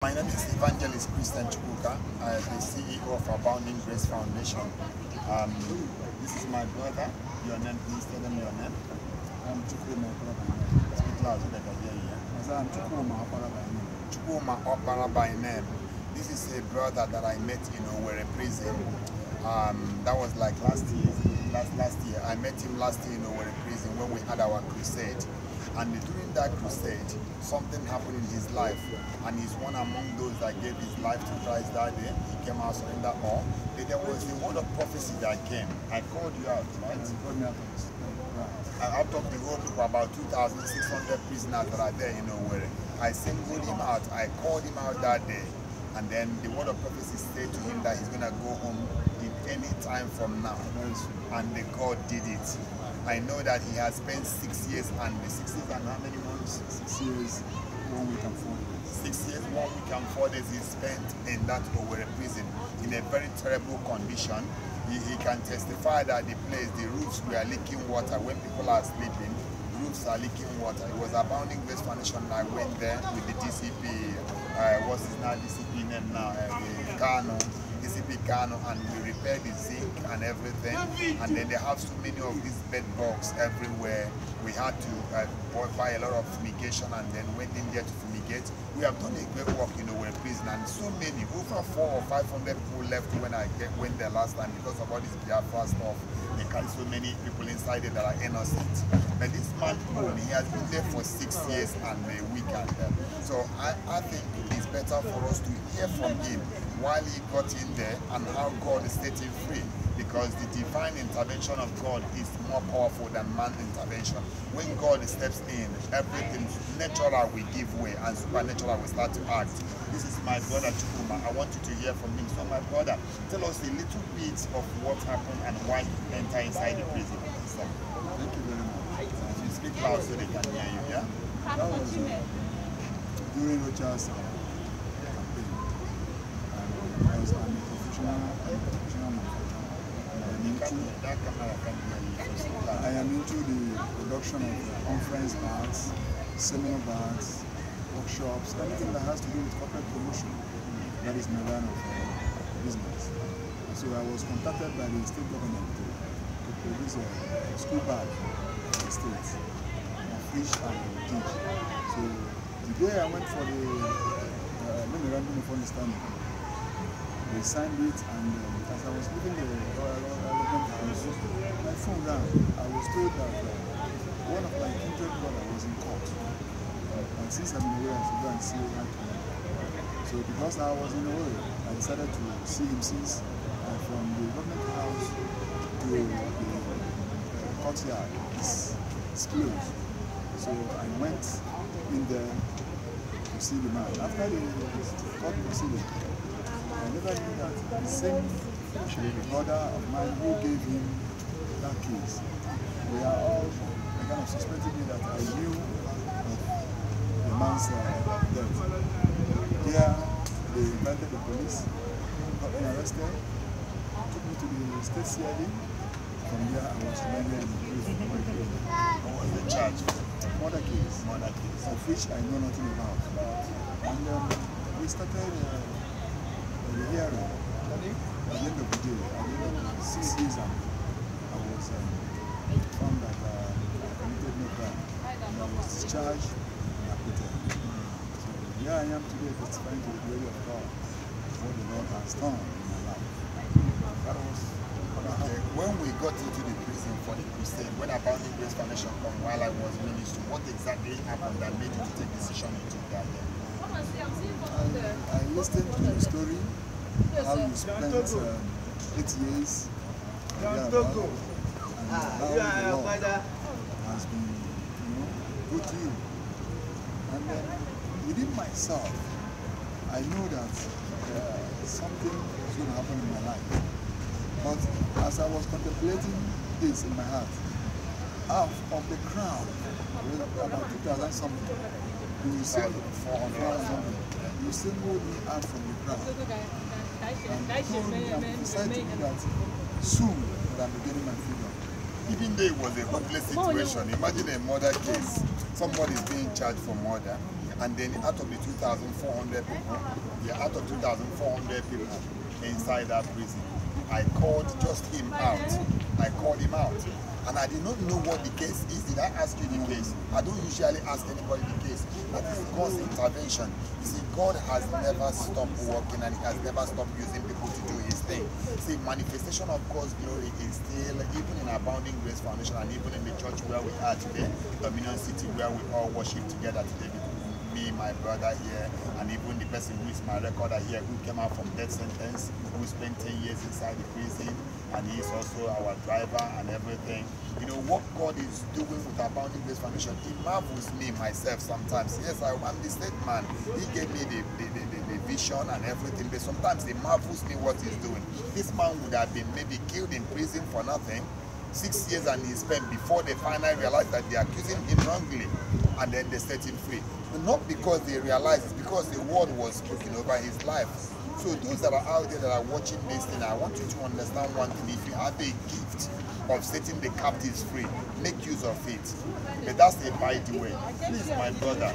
My name is Evangelist Christian Chukwuma. I am the CEO of Abounding Grace Foundation. This is my brother. Your name, please tell them your name. I'm Chukwuma Ọkpara. Speak loud so they can hear you. I'm Chukwuma Ọkpara by name. Chukwuma Ọkpara by name. This is a brother that I met in Owerri prison. That was like last year. Last year. I met him last year in Owerri prison when we had our crusade. And during that crusade, something happened in his life, and he's one among those that gave his life to Christ that day. He came out surrendered all. There was a word of prophecy that came. I called you out, right? You called me out of this. Right. Out of the whole group, about 2,600 prisoners that are there in Owerri. I singled him out. I called him out that day, and then the word of prophecy said to him that he's going to go home in any time from now. And the God did it. I know that he has spent 6 years and 6 years and how many months? 6 years, 1 week and 4 days. 6 years, 1 week and 4 days he spent in that Owerri prison in a very terrible condition. He can testify that the place, the roofs were leaking water. When people are sleeping, roofs are leaking water. It was Abounding Grace Foundation. I went there with the DCP, what's his now DCP name now, DCP Kano, and we repaired the zinc and everything. And then they have so many of these bed bugs everywhere. We had to buy a lot of fumigation and then went in there to fumigate. We have done a great work in our prison, and so many, over 400 or 500 people left when I went there last time because of all this Biafra stuff. They carry so many people inside there that are innocent. But this man, he has been there for 6 years and a week and so I think it's better for us to hear from him while he got in there and how God set him free, because the divine intervention of God is more powerful than man's intervention. When God steps in, everything natural will give way and supernatural will start to act. This is my brother Chukwuma. I want you to hear from him. So my brother, tell us a little bit of what happened and why you enter inside the prison. So, thank you very much. You speak loud so they can hear you, yeah? That was during Rocha's campaign. I was a professional I am into the production of conference bags, seminar bags, workshops, anything that has to do with corporate promotion. That is my line of business. So I was contacted by the state government to produce a school bag for the state, fish and teach. So the day I went for the memorandum of understanding, they signed it, and as I was leaving the government house, my phone rang. I was told that one of my kindred brother was in court. And since I'm away, I should go and see him. So because I was in Owerri, I decided to see him since from the government house to the courtyard is closed. So I went in there to see the man. After the court proceeding, I never knew that the same brother of mine who gave him that case, we are all kind of suspecting me that I knew of the man's death. Here, they invited the police, got me arrested, took me to the state CID. From there, I was remanded in prison. What was the charge? Murder case, of which I know nothing about. And we started the hearing. At the end of the day, at the end of 6 years, I was found that I committed no crime. And I was discharged and acquitted. So here I am today testifying to the glory of God, what the Lord has done in my life. That was okay. When we got into the prison for the crusade, when Abounding Grace Foundation came while I was ministering, what exactly happened that made you to take decision to do that? I listened to the story, how you spent 8 years and how the Lord has been, good to you. And then within myself, I know that something is going to happen in my life. But as I was contemplating this in my heart, half of the crowd, about 2,000 something, you singled me out from the crowd. And told me, and decided to me that soon that I'm getting my freedom. Even though it was a hopeless situation, imagine a murder case, somebody is being charged for murder, And then out of the 2,400 people, out of 2,400 people inside that prison, I called just him out. I called him out. And I did not know what the case is. Did I ask you the case? I don't usually ask anybody the case. That is God's intervention. You see, God has never stopped working and he has never stopped using people to do his thing. See, manifestation of God's glory is still, even in Abounding Grace Foundation and even in the church where we are today, Dominion City, where we all worship together today. Me, my brother here, and even the person who is my recorder here, who came out from death sentence, who spent 10 years inside the prison, and he is also our driver and everything. You know, what God is doing with Abounding Grace Foundation, it marvels me myself sometimes. Yes, I'm the state man. He gave me the vision and everything, but sometimes it marvels me what he's doing. This man would have been maybe killed in prison for nothing, 6 years, and he spent before they finally realized that they're accusing him wrongly, and then they set him free. But not because they realized, it's because the word was spoken over his life. So those that are out there that are watching this thing, I want you to understand one thing. If you have a gift of setting the captives free, make use of it. But that's the by the way. Please, my brother,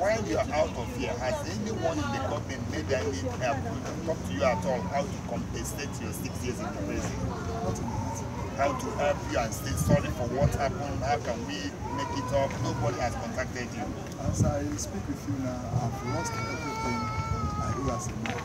while you're out of here, has anyone in the government made any help talk to you at all how to compensate your 6 years in the prison? How to help you and say sorry for what happened? How can we make it up? Nobody has contacted you. As I speak with you now, I've lost everything I do as a man.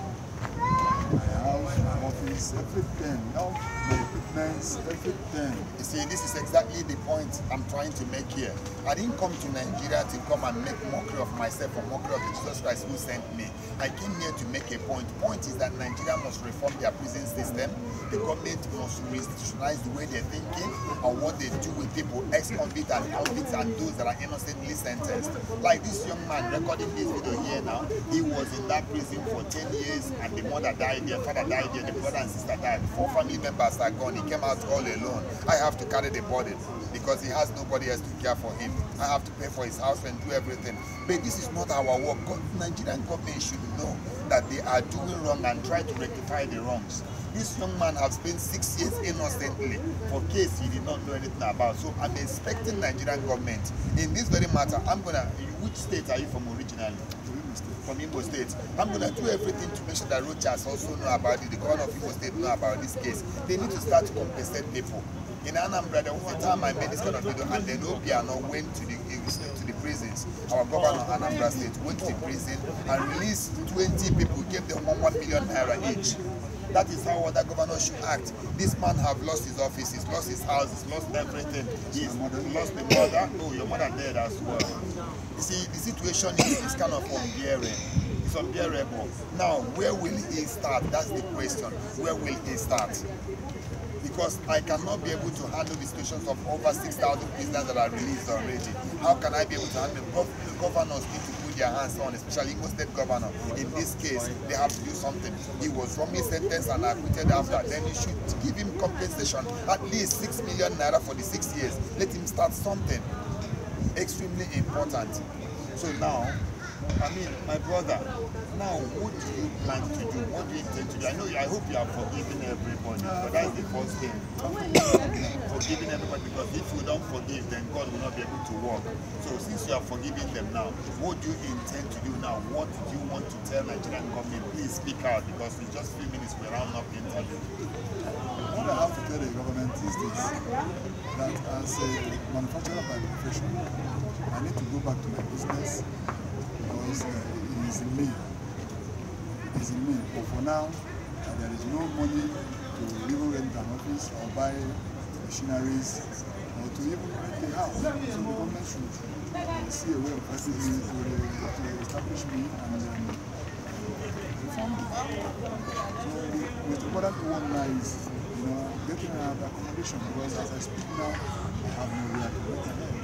My house, my office, everything. Now, my equipment, everything. You see, this is exactly the point I'm trying to make here. I didn't come to Nigeria to come and make mockery of myself or mockery of Jesus Christ who sent me. I came here to make a point. The point is that Nigeria must reform their prison system. The government must restitutionalize the way they're thinking on what they do with people, ex-convicts and convicts and those that are innocently sentenced. Like this young man recording this video here now, he was in that prison for 10 years and the mother died there, father died there, the brother and sister died. 4 family members are gone. He came out all alone. I have to carry the burden because he has nobody else to care for him. I have to pay for his house and do everything. But this is not our work. Nigerian government should know that they are doing wrong and try to rectify the wrongs. This young man has spent 6 years innocently for a case he did not know anything about. So I'm expecting Nigerian government in this very matter. Which state are you from originally? From Imo State. I'm going to do everything to make sure that Rochas also know about it. The governor of Imo State know about this case. They need to start to compensate people. In Anambra, there was a time I made this kind of video, and then Obiano went to the prisons. Our governor of Anambra State went to the prison and released 20 people, gave them 1 million naira each. That is how other governors should act. This man have lost his office, he's lost his house, he's lost everything. He's lost the mother. Oh, your mother dead as well. You see, the situation is kind of unbearable. It's unbearable. Now, where will he start? That's the question. Where will he start? Because I cannot be able to handle the situations of over 6,000 prisoners that are released already. How can I be able to handle them? Governors need to put their hands on, especially Imo State governor. In this case, they have to do something. He was wrongly sentenced and acquitted after. Then you should give him compensation, at least 6 million naira for the 6 years. Let him start something. Extremely important. So now, I mean, my brother, now what do you plan to do? What do you intend to do? I hope you are forgiving everybody, but that's the first thing. Forgiving everybody, because if you don't forgive, then God will not be able to work. So since you are forgiving them now, what do you intend to do now? What do you want to tell Nigerian government? Please speak out, because in just a few minutes we're rounding up the interview. What I have to tell the government is this, that as a manufacturer by profession, I need to go back to my business because it is in me. It is in me. But for now, there is no money to even rent an office or buy machineries or to even rent a house. So the government should see a way of facilitating to establish me and reform me. So the important one now is getting an accommodation, because as I speak now, I have no way to get ahead.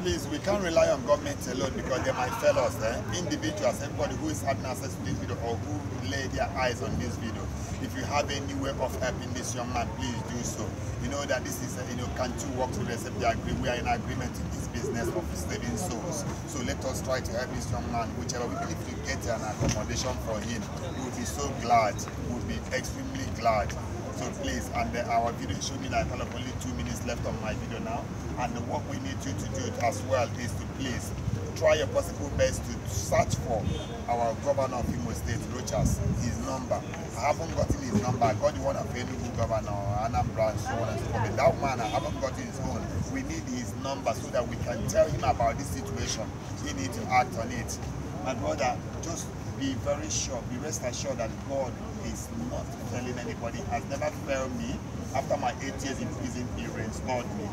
Please, we can't rely on government alone, because they might fail us. Individuals, everybody who is having access to this video or who lay their eyes on this video, if you have any way of helping this young man, please do so. You know that this is, can two work together except they agree? We are in agreement in this business of saving souls. So let us try to help this young man, whichever. Even if you get an accommodation for him, we will be so glad. We will be extremely glad. So please, and our video showed me that I have only 2 minutes left on my video now. And what we need you to do as well is to please try your possible best to search for our governor of Imo State, Rochas, his number. I haven't gotten his number. I got the one of Enugu governor, Anambra, and so on and so forth. But that man, I haven't gotten his own. We need his number so that we can tell him about this situation. He needs to act on it. My brother, just be very sure, be rest assured that God is not failing anybody. Has never failed me. After my 8 years in prison, he restored me.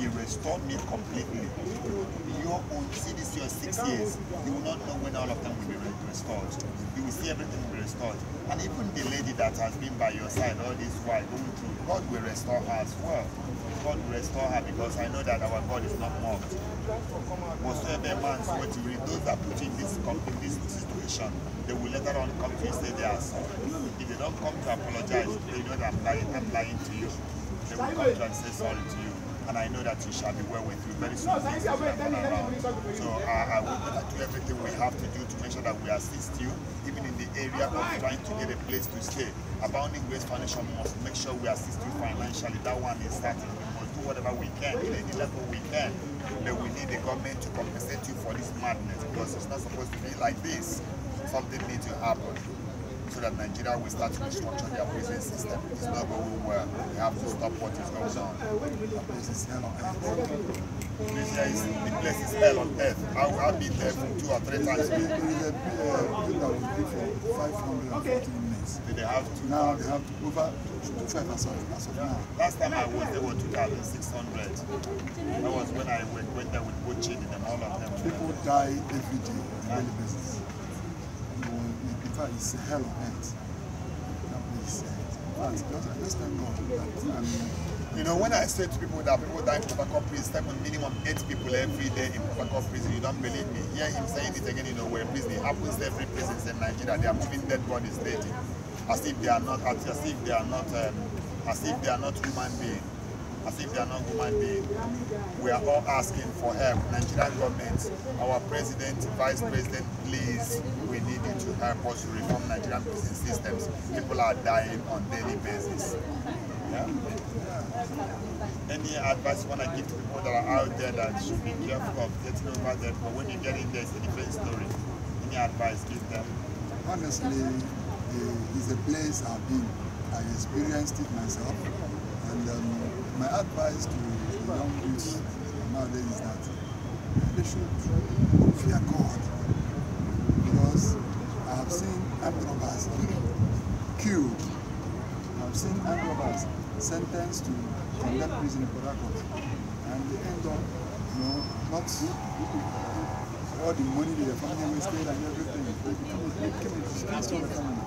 He restored me completely. Your own, see this your 6 years, you will not know when all of them will be restored. You will see everything will be restored. And even the lady that has been by your side all this while going through, God will restore her as well. God will restore her because I know that our God is not mocked. Whatsoever man swear to read, those that put you in this situation, they will later on come to you and say they are sorry. If they don't come to apologize, they know that I'm lying to you. They will come to and say sorry to you. And I know that you shall be well with you very soon. So I will do everything we have to do to make sure that we assist you, even in the area of trying to get a place to stay. Abounding Grace Foundation must make sure we assist you financially. That one is starting. We must do whatever we can, in any level we can. But we need the government to compensate you for this madness because it's not supposed to be like this. Something needs to happen so that Nigeria will start to restructure their prison system. It's not going well. We have to stop what is going on. The place is hell on earth. The place is hell on earth. I've been there 2 or 3 times. There is a bill that was due for 540 inmates. They have to. Now they have over 25 as of now. Last time I was there was 2,600. That was when I went there with both children and all of them. People die every day on a daily basis. In fact, it's hell on earth. That place. Just thank God that, you know, when I say to people that people die in Port Harcourt prison, minimum 8 people every day in Port Harcourt prison, you don't believe me. Hear him saying it again, you know, where prison, it happens to every prison in Nigeria. They are moving dead bodies daily, as if they are not human beings. As if they are not human beings. We are all asking for help. Nigerian government, our president, vice president, please, we need you to help us to reform Nigerian prison systems. People are dying on a daily basis. Yeah? Any advice you want to give to people that are out there that should be careful of getting over there? But when you get in there, it's a different story. Any advice, give them? Honestly, it's a place I've been. I experienced it myself. And my advice to the young youth nowadays is that they should fear God. Because I have seen armed robbers killed. I have seen armed robbers sentenced to condemned prison in Port Harcourt. And they end up, you know, not all the money their family wasted and everything. They became a disgrace to the family.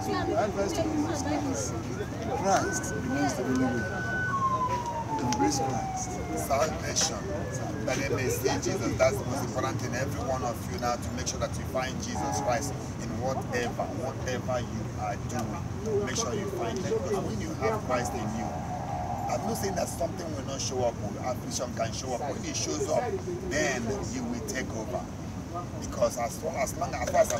So my advice to you is Christ remains the only way. Embrace Christ. Salvation. That they may see Jesus. That's the most important thing. Every one of you now to make sure that you find Jesus Christ in whatever you are doing. Make sure you find him. Because when you have Christ in you, I'm not saying that something will not show up or affliction can show up. When it shows up, then you will take over. Because as far as I'm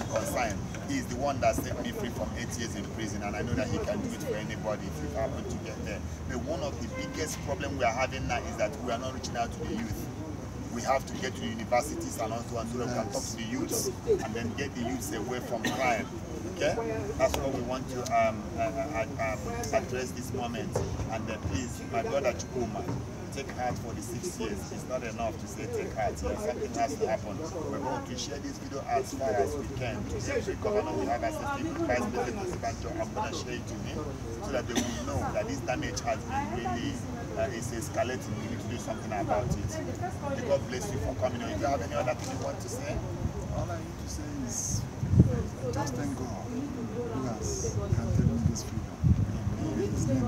concerned, he is the one that set me free from 8 years in prison, and I know that he can do it for anybody if you happen to get there. But one of the biggest problems we are having now is that we are not reaching out to the youth. We have to get to universities and also so that we can talk to the youths and then get the youths away from crime. Okay, that's what we want to address this moment. And please, my brother Chukwuma, take heart for the 6 years. It's not enough to say take heart. Yes, something has to happen. We're going to share this video as far as we can. To every governor we have access to, Vice President, I'm going to share it to him so that they will know that this damage has been really is escalating. We need to do something about it. May God bless you for coming. If you have any other thing you want to say? All I need to say is just thank God who has granted me this freedom. In his name,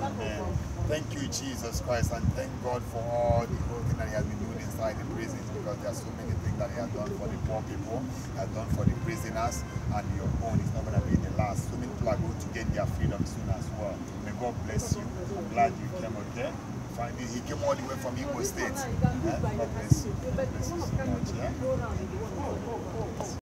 Amen. Thank you, Jesus Christ, and thank God for all the good thing that he has been doing inside the prisons, because there are so many things that he has done for the poor people, he has done for the prisoners, and your own is not going to be the last. So many people are going to gain their freedom soon as well. May God bless you. I'm glad you came, okay? Finally, he came all the way from Imo State. God bless you. God bless you so much, yeah?